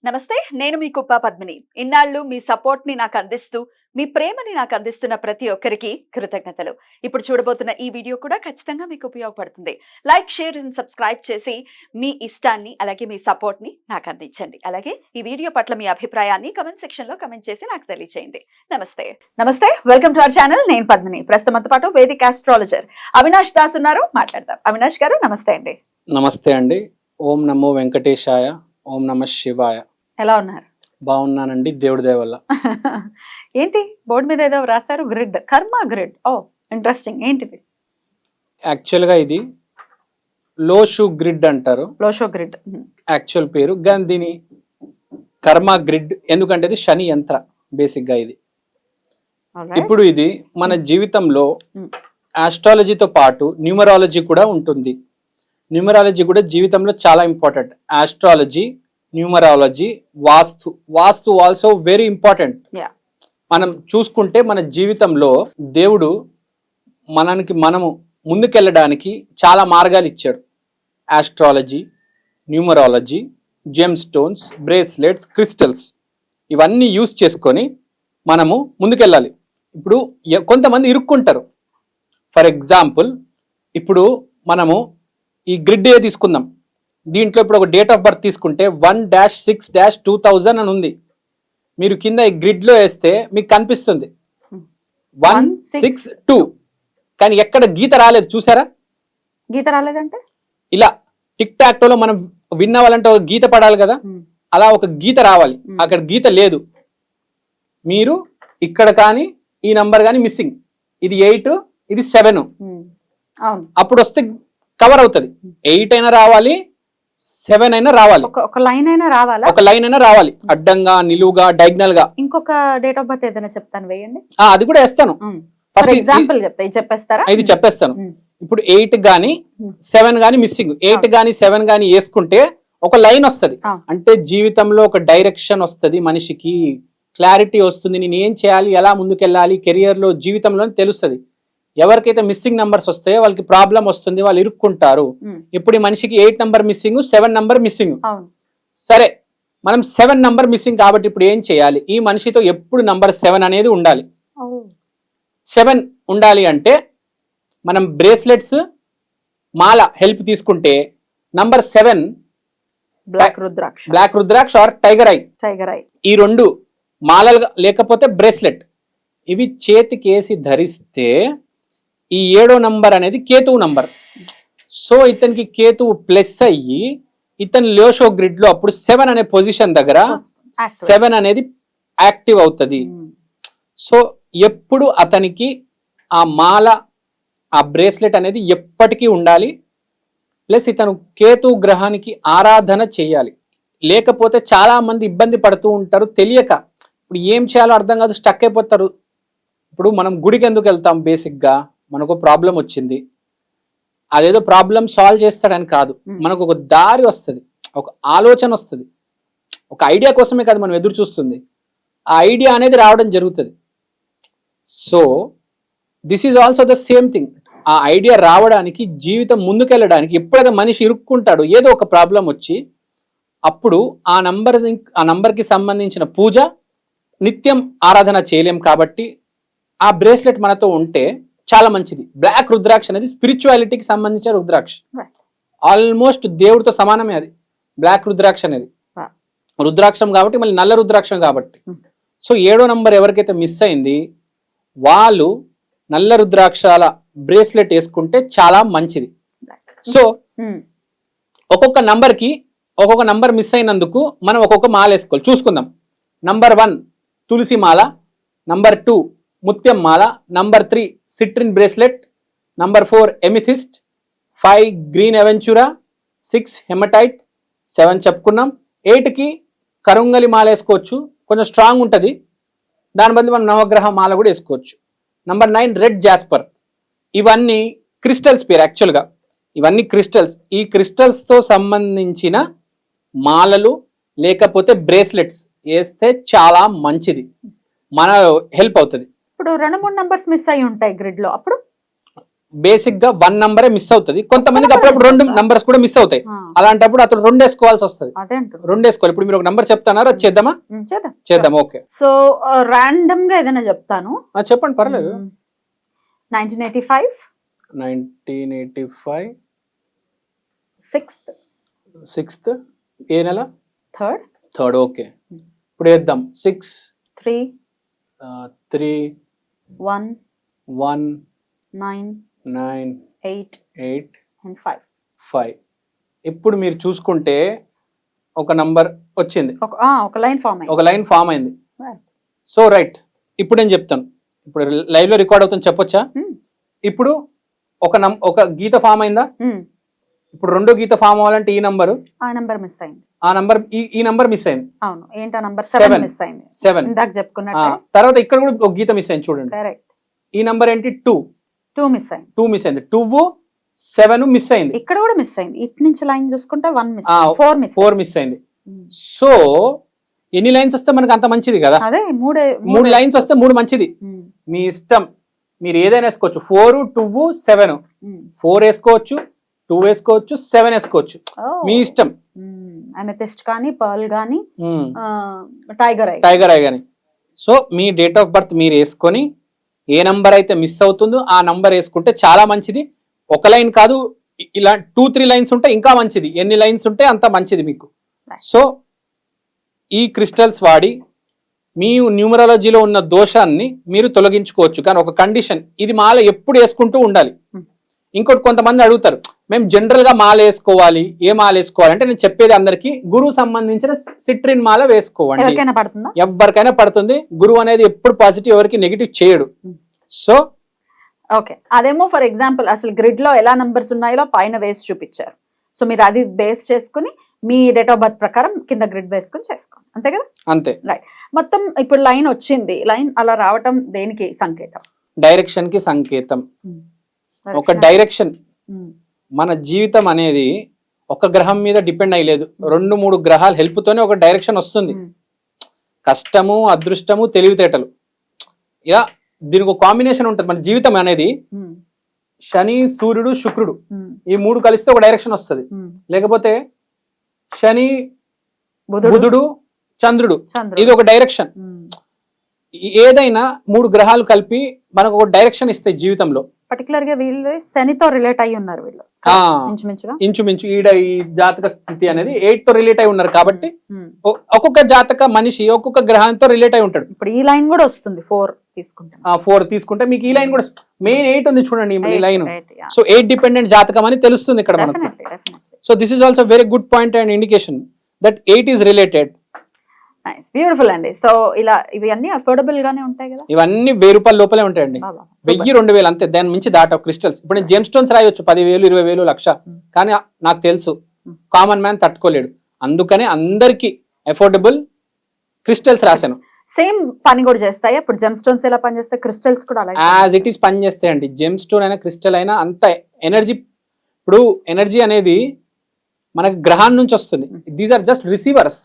నమస్తే, నేను మీ కుప్ప పద్మిని. ఇన్నాళ్ళు మీ సపోర్ట్‌ని నాకు అందిస్తూ, మీ ప్రేమని నాకు అందిస్తున్న ప్రతి ఒక్కరికి కృతజ్ఞతలు. ఇప్పుడు చూడబోతున్న ఈ వీడియో కూడా ఖచ్చితంగా మీకు ఉపయోగపడుతుంది. లైక్, షేర్ అండ్ సబ్స్క్రైబ్ చేసి మీ ఇష్టాన్ని అలాగే మీ సపోర్ట్‌ని నాకు అందించండి. అలాగే ఈ వీడియో పట్ల మీ అభిప్రాయాన్ని కామెంట్ సెక్షన్‌లో కామెంట్ చేసి నాకు తెలియజేయండి. నమస్తే, వెల్కమ్ టు అవర్ ఛానల్. నేను పద్మిని. ప్రస్తుతం మనతో పాటు వేదిక్ ఆస్ట్రాలజర్ అవినాష్ దాస్ ఉన్నారు. మాట్లాడదాం. అవినాష్ గారు నమస్తే అండి. నమస్తే అండి. ఓం నమో వెంకటేశాయ, ఓం నమ శివాయ. ఎలా ఉన్నారు? బాగున్నానండి, దేవుడి దయ వల్ల. ఏంటి బోర్డు మీద ఏదో రాశారు, గ్రిడ్, కర్మ గ్రిడ్. ఓ ఇంట్రెస్టింగ్. ఏంటిది? యాక్చువల్గా ఇది లోషు గ్రిడ్ అంటారు, లోషో గ్రిడ్ యాక్చువల్ పేరు. కానీ దీని కర్మ గ్రిడ్ ఎందుకంటే ఇది శని యంత్ర బేసిక్గా ఇది. ఇప్పుడు ఇది మన జీవితంలో ఆస్ట్రాలజీతో పాటు న్యూమరాలజీ కూడా ఉంటుంది. న్యూమరాలజీ కూడా జీవితంలో చాలా ఇంపార్టెంట్. ఆస్ట్రాలజీ, న్యూమరాలజీ, వాస్తు ఆల్సో వెరీ ఇంపార్టెంట్. మనం చూసుకుంటే మన జీవితంలో దేవుడు మనము ముందుకెళ్ళడానికి చాలా మార్గాలు ఇచ్చాడు. Astrology, numerology, gem stones, bracelets, crystals ఇవన్నీ యూస్ చేసుకొని మనము ముందుకెళ్ళాలి. ఇప్పుడు కొంతమంది ఇరుక్కుంటారు. ఫర్ ఎగ్జాంపుల్, ఇప్పుడు మనము ఈ గ్రిడ్ తీసుకుందాం. దీంట్లో ఇప్పుడు ఒక డేట్ ఆఫ్ బర్త్ తీసుకుంటే 1-6-2000 అని ఉంది. మీరు కింద ఈ గ్రిడ్లో వేస్తే మీకు కనిపిస్తుంది 162. కానీ ఎక్కడ గీత రాలేదు, చూసారా? గీత రాలేదంటే ఇలా టిక్ టాక్టోలో మనం విన్ అవ్వాలంటే ఒక గీత పడాలి కదా, అలా ఒక గీత రావాలి. అక్కడ గీత లేదు. మీరు ఇక్కడ కానీ ఈ నంబర్ కానీ మిస్సింగ్. ఇది 8, ఇది 7. అప్పుడు వస్తే కవర్ అవుతుంది. 8 అయినా రావాలి, 7 అయినా రావాలి, ఒక లైన్ అయినా రావాలా? ఒక లైన్ అయినా రావాలి, అడ్డంగా, నిలువుగా, డైగనల్ గా. ఇంకొక డేట్ ఆఫ్ బర్త్ ఏదైనా చెప్తాను, వేయండి. అది కూడా వేస్తాను. ఫస్ట్ ఎగ్జాంపుల్ చెప్తా, ఇది చెప్పేస్తారా? ఇది చెప్పేస్తాను. ఇప్పుడు 8 గానీ 7 గానీ మిస్సింగ్. 8 గానీ 7 గానీ వేసుకుంటే ఒక లైన్ వస్తుంది. అంటే జీవితంలో ఒక డైరెక్షన్ వస్తుంది, మనిషికి క్లారిటీ వస్తుంది. నేను ఏం చేయాలి, ఎలా ముందుకెళ్ళాలి, కెరియర్ లో, జీవితంలో తెలుస్తుంది. ఎవరికైతే మిస్సింగ్ నంబర్స్ వస్తాయో వాళ్ళకి ప్రాబ్లం వస్తుంది, వాళ్ళు ఇరుక్కుంటారు. ఇప్పుడు ఈ మనిషికి 8 నంబర్ మిస్సింగ్, 7 నంబర్ మిస్సింగ్. సరే, మనం 7 నంబర్ మిస్సింగ్ కాబట్టి ఇప్పుడు ఏం చేయాలి? ఈ మనిషితో ఎప్పుడు నంబర్ 7 అనేది ఉండాలి. 7 ఉండాలి అంటే మనం బ్రేస్లెట్స్, మాల హెల్ప్ తీసుకుంటే number 7 black rudraksha or tiger eye, ఈ 2 మాలలు లేకపోతే బ్రేస్లెట్ ఇవి చేతికేసి ధరిస్తే ఈ 7వ నంబర్ అనేది కేతువు నంబర్. సో ఇతనికి కేతువు ప్లస్ అయ్యి ఇతని లోషో గ్రిడ్ లో అప్పుడు 7 అనే పొజిషన్ దగ్గర 7 అనేది యాక్టివ్ అవుతుంది. సో ఎప్పుడు అతనికి ఆ మాల, ఆ బ్రేస్లెట్ అనేది ఎప్పటికీ ఉండాలి. ప్లస్ ఇతను కేతు గ్రహానికి ఆరాధన చేయాలి. లేకపోతే చాలా మంది ఇబ్బంది పడుతూ ఉంటారు, తెలియక. ఇప్పుడు ఏం చేయాలో అర్థం కాదు, స్టక్ అయిపోతారు. ఇప్పుడు మనం గుడికి ఎందుకు వెళ్తాం? బేసిక్గా మనకు ప్రాబ్లం వచ్చింది, అదేదో ప్రాబ్లం సాల్వ్ చేస్తాడని కాదు, మనకు ఒక దారి వస్తుంది, ఒక ఆలోచన వస్తుంది. ఒక ఐడియా కోసమే కదా మనం ఎదురు చూస్తుంది. ఆ ఐడియా అనేది రావడం జరుగుతుంది. So this is also the same thing. ఆ ఐడియా రావడానికి, జీవితం ముందుకెళ్ళడానికి ఎప్పుడైతే మనిషి ఇరుక్కుంటాడో ఏదో ఒక ప్రాబ్లం వచ్చి, అప్పుడు ఆ నంబర్కి సంబంధించిన పూజ నిత్యం ఆరాధన చేయలేం. కాబట్టి ఆ బ్రేస్లెట్ మనతో ఉంటే చాలా మంచిది. బ్లాక్ రుద్రాక్ష అనేది స్పిరిచువాలిటీకి సంబంధించిన రుద్రాక్ష. ఆల్మోస్ట్ దేవుడితో సమానమే అది బ్లాక్ రుద్రాక్ష అనేది. రుద్రాక్షం కాబట్టి మళ్ళీ నల్ల రుద్రాక్షం కాబట్టి. సో 7వ నంబర్ ఎవరికైతే మిస్ అయింది వాళ్ళు నల్ల రుద్రాక్షల బ్రేస్లెట్ వేసుకుంటే చాలా మంచిది. సో ఒక్కొక్క నంబర్ మిస్ అయినందుకు మనం ఒక్కొక్క మాల వేసుకోవాలి. చూసుకుందాం. నంబర్ 1 తులసి మాల, నంబర్ 2 ముత్యం మాల, number 3 citrine bracelet, number 4 amethyst, 5 green aventurine, 6 haematite, 7 చెప్పుకున్నాం. 8కి కరుంగలి మాల వేసుకోవచ్చు, కొంచెం స్ట్రాంగ్ ఉంటుంది. దాని బదులు మనం నవగ్రహ మాల కూడా వేసుకోవచ్చు. Number 9 red Jasper. ఇవన్నీ క్రిస్టల్స్ పేరు యాక్చువల్గా. ఇవన్నీ క్రిస్టల్స్. ఈ క్రిస్టల్స్తో సంబంధించిన మాలలు లేకపోతే బ్రేస్లెట్స్ వేస్తే చాలా మంచిది, మన హెల్ప్ అవుతుంది. ఇప్పుడు 2-3 నంబర్స్ మిస్ అయి ఉంటాయి గ్రిడ్ లో, అప్పుడు బేసిక్ గా 1 నంబరే మిస్ అవుతుంది, కొంతమందికి అప్పుడప్పుడు 2 నంబర్స్ కూడా మిస్ అవుతాయి. అలాంటప్పుడు అతను 2 వేసుకోవాల్సి వస్తుంది. 2 వేసుకోవాలి. ఇప్పుడు మీరు ఒక నంబర్ చెప్తానారా, చేద్దామా? చేద్దాం. ఓకే, సో రాండమ్ గా ఏదైనా చెప్తాను. చెప్పండి, పర్లేదు. 1985 6th ఏ నెల? 3rd. ఓకే, ఇప్పుడు వేద్దాం. 6 3 3 1 1 9 9 8 8 and 5. 5. ఇప్పుడు మీరు చూసుకుంటే ఒక నంబర్ వచ్చింది, ఒక లైన్ ఫామ్ అయింది. సో రైట్, ఇప్పుడు నేను చెప్తాను. ఇప్పుడు లైవ్ లో రికార్డ్ అవుతుంది, చెప్పొచ్చా? ఇప్పుడు ఒక గీత ఫామ్ అయిందా? ఇప్పుడు 2 గీత ఫామ్ అవ్వాలంటే ఈ నంబర్ మిస్ అయింది. ఈ నంబర్ మిస్ అయింది. అవును, ఏంటా నంబర్? 7 మిస్ అయింది. 7 ఇందాక చెప్పుకున్నట్టు. తర్వాత ఇక్కడ కూడా ఒక గీత మిస్ అయింది, చూడండి. కరెక్ట్. ఈ నంబర్ ఏంటి? 2 మిస్ అయింది. 2 మిస్ అయింది. 2 7 మిస్ అయింది. ఇక్కడ కూడా మిస్ అయింది. ఇటు నుంచి లైన్ చూసుకుంటే 1 మిస్, 4 మిస్ అయింది. సో ఎన్ని లైన్స్ వస్తే మనకు అంత మంచిది కదా. అదే 3 లైన్స్ వస్తే 3 మంచిది. మీ ఇష్టం, మీరు ఏదైనా వేసుకోవచ్చు. 4 2 7 4 వేసుకోవచ్చు, 2 వేసుకోవచ్చు, 7 వేసుకోవచ్చు, మీ ఇష్టం. అమెథిస్ట్ కానీ, పర్ల్ కానీ, టైగర్ ఐ కానీ. So me date of birth మీరు వేసుకొని ఏ నంబర్ అయితే మిస్ అవుతుందో ఆ నంబర్ వేసుకుంటే చాలా మంచిది. ఒక లైన్ కాదు, ఇలా 2-3 లైన్స్ ఉంటే ఇంకా మంచిది. ఎన్ని లైన్స్ ఉంటే అంత మంచిది మీకు. సో ఈ క్రిస్టల్స్ వాడి మీ న్యూమరాలజీలో ఉన్న దోషాన్ని మీరు తొలగించుకోవచ్చు. కానీ ఒక కండిషన్, ఇది మాల ఎప్పుడు వేసుకుంటూ ఉండాలి. ఇంకోటి, కొంతమంది అడుగుతారు, మేము జనరల్ గా మాల వేసుకోవాలి, ఏ మాల వేసుకోవాలి అంటే నేను చెప్పేది అందరికి, గురువు సంబంధించిన సిట్రిన్ మాల వేసుకోవండి. ఎవరికైనా పడుతుంది. గురువు అనేది ఎప్పుడు పాజిటివ్, ఎవరికి నెగిటివ్ చేయడు. సో ఓకే, అదేమో ఫర్ ఎగ్జాంపుల్ అసలు గ్రిడ్ లో ఎలా నంబర్స్ ఉన్నాయో పైన వేసి చూపించారు. సో మీరు అది బేస్ చేసుకుని మీ డేట్ ఆఫ్ బర్త్ ప్రకారం కింద గ్రిడ్ వేసుకుని చేసుకోండి, అంతే కదా? అంతే. రైట్. మొత్తం ఇప్పుడు లైన్ వచ్చింది, లైన్ అలా రావటం దేనికి సంకేతం? డైరెక్షన్ కి సంకేతం. ఒక డైరెక్షన్. మన జీవితం అనేది ఒక గ్రహం మీద డిపెండ్ అయ్యలేదు, 2-3 గ్రహాల హెల్ప్ తోనే ఒక డైరెక్షన్ వస్తుంది. కష్టము, అదృష్టము, తెలివితేటలు, ఇలా దీనికి ఒక కాంబినేషన్ ఉంటుంది. మన జీవితం అనేది శని, సూర్యుడు, శుక్రుడు ఈ 3 కలిస్తే ఒక డైరెక్షన్ వస్తుంది. లేకపోతే శని, బుధుడు, చంద్రుడు, ఇది ఒక డైరెక్షన్. ఏదైనా 3 గ్రహాలు కలిపి మనకు ఒక డైరెక్షన్ ఇస్తాయి జీవితంలో. పర్టికులర్ గా వీళ్ళు శనితో రిలేట్ అయ్యి ఉన్నారు, వీళ్ళు ఇంచుమించు ఈ జాతక స్థితి అనేది 8 తో రిలేట్ అయి ఉన్నారు. కాబట్టి ఒక్కొక్క జాతక మనిషి ఒక్కొక్క గ్రహంతో రిలేట్ అయి ఉంటాడు. ఇప్పుడు ఈ లైన్ కూడా వస్తుంది, 4 తీసుకుంటే మీకు ఈ లైన్ కూడా మెయిన్ 8 ఉంది, చూడండి ఈ లైన్. సో 8 డిపెండెంట్ జాతకం అని తెలుస్తుంది ఇక్కడ మనకు. So this is also very good point and indication that 8 is related. Nice, beautiful అండి. సో ఇలా ఇవి అన్ని అఫోర్డబుల్ గానే ఉంటాయి కదా? ఇవన్నీ 1000 రూపాయల లోపలే ఉంటాయండి. 1000-2000 అంతే, దాని మించి దాట. క్రిస్టల్స్ ఇప్పుడు నేను జెమ్ స్టోన్స్ రాయొచ్చు 10,000 20,000 లక్ష, కానీ నాకు తెలుసు కామన్ మ్యాన్ తట్టుకోలేడు. అందుకనే అందరికి అఫోర్డబుల్ క్రిస్టల్స్ రాశాను. సేమ్ పని కూడా చేస్తాయి. ఇప్పుడు జెమ్ స్టోన్స్ ఎలా పనిచేస్తాయి, క్రిస్టల్స్ కూడా అలాగే యాజ్ ఇట్ ఈస్ పని చేస్తాయండి. జెమ్ స్టోన్ అయినా క్రిస్టల్ అయినా అంత ఎనర్జీ. ఇప్పుడు ఎనర్జీ అనేది మనకి గ్రహాన్ని నుంచి వస్తుంది. These are just receivers.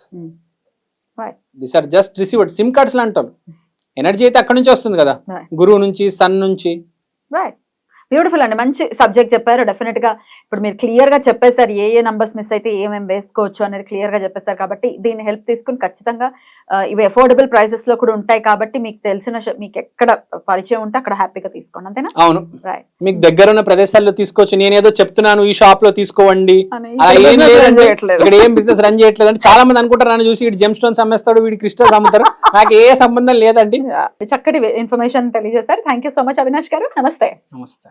This are just receivers, SIM cards లాంటారు. ఎనర్జీ అయితే అక్కడ నుంచి వస్తుంది కదా, గురువు నుంచి, సన్ నుంచి. రైట్, బ్యూటిఫుల్ అండి. మంచి సబ్జెక్ట్ చెప్పారు. డెఫినెట్ గా ఇప్పుడు మీరు క్లియర్ గా చెప్పేశారు, ఏ నంబర్స్ మిస్ అయితే ఏమేమి వేసుకోవచ్చు అనేది క్లియర్ గా చెప్పేశారు. కాబట్టి దీన్ని హెల్ప్ తీసుకుని ఖచ్చితంగా ఇవి అఫోర్డబుల్ ప్రైసెస్ లో కూడా ఉంటాయి. కాబట్టి మీకు తెలిసిన, మీకు ఎక్కడ పరిచయం ఉంటే అక్కడ హ్యాపీగా తీసుకోండి, అంతేనా? అవును, మీకు దగ్గర ఉన్న ప్రదేశాల్లో తీసుకోవచ్చు. నేనేదో చెప్తున్నాను ఈ షాప్ లో తీసుకోండి, ఇక్కడ ఏం బిజినెస్ రన్ చేయట్లేదు అంటే చాలా మంది అనుకుంటారు, నన్ను చూసి వీడు జెమ్ స్టోన్స్ అమ్మేస్తాడు, వీడి క్రిస్టల్స్ అమ్ముతారు. నాకు ఏ సంబంధం లేదండి. చక్కటి ఇన్ఫర్మేషన్ తెలియజేశారు. Thank you so much Avinash గారు. నమస్తే.